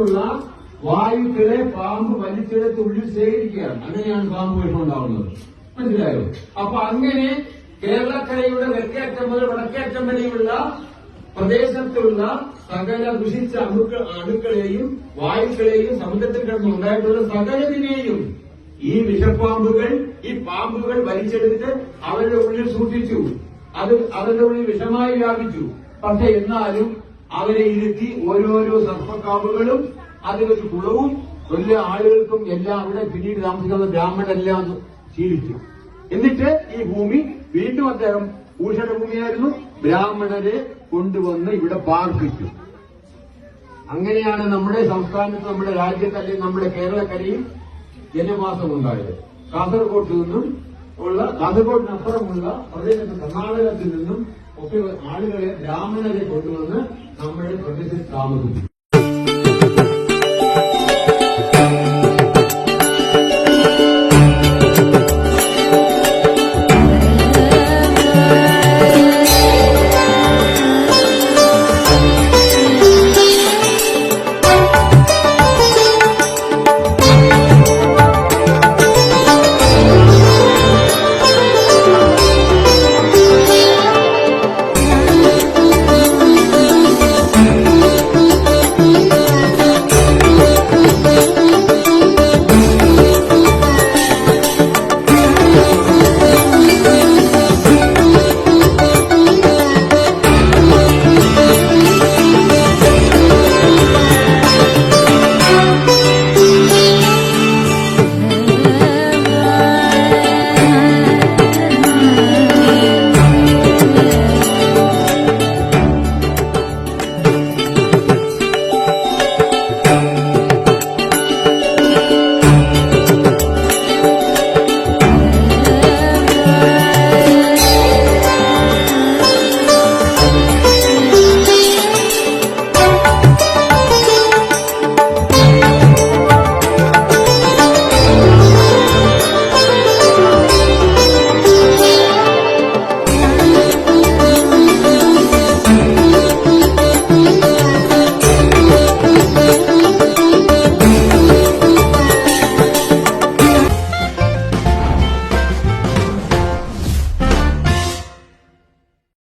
നിന്നുള്ള വായുക്കളെ പാമ്പ് വലിച്ചെടുത്ത് ഉള്ളിൽ ശേഖരിക്കുകയാണ്. അങ്ങനെയാണ് പാമ്പ് വിഷം ഉണ്ടാവുന്നത്. മനസ്സിലായോ? അപ്പൊ അങ്ങനെ കേരളക്കരയുടെ തെക്കേറ്റം മുതൽ വടക്കേറ്റം വരെയുള്ള പ്രദേശത്തുള്ള സകല ദുഷിച്ച അണുക്കളെയും വായുക്കളെയും സമുദ്രത്തിൽ കിടന്നുണ്ടായിട്ടുള്ള സകലതിനെയും ഈ വിഷപ്പാമ്പുകൾ, ഈ പാമ്പുകൾ വലിച്ചെടുത്ത് അവരുടെ ഉള്ളിൽ സൂക്ഷിച്ചു. അത് അവരുടെ ഉള്ളിൽ വിഷമായി വ്യാപിച്ചു. പക്ഷെ എന്നാലും അവരെ ഇരുത്തി ഓരോരോ സർപ്പക്കാവുകളും അതിലൊരു കുളവും എല്ലാ ആളുകൾക്കും എല്ലാം അവിടെ പിന്നീട് താമസിക്കുന്ന ബ്രാഹ്മണരെല്ലാം ശീലിച്ചു. എന്നിട്ട് ഈ ഭൂമി വീണ്ടും അദ്ദേഹം ഭൂഷണഭൂമിയായിരുന്നു, ബ്രാഹ്മണരെ കൊണ്ടുവന്ന് ഇവിടെ പാർപ്പിച്ചു. അങ്ങനെയാണ് നമ്മുടെ സംസ്ഥാനത്ത്, നമ്മുടെ രാജ്യത്ത്, അല്ലെങ്കിൽ നമ്മുടെ കേരളക്കരയിൽ ജനവാസം ഉണ്ടായത്. കാസർഗോഡ് നിന്നും ഉള്ള, കാസർഗോഡിനപ്പുറമുള്ള പ്രദേശത്ത് കർണാടകത്തിൽ നിന്നും ഒക്കെ ആളുകളെ, ബ്രാഹ്മണരെ കൊണ്ടുവന്ന് നമ്മുടെ പ്രദേശത്ത് താമസിച്ചു.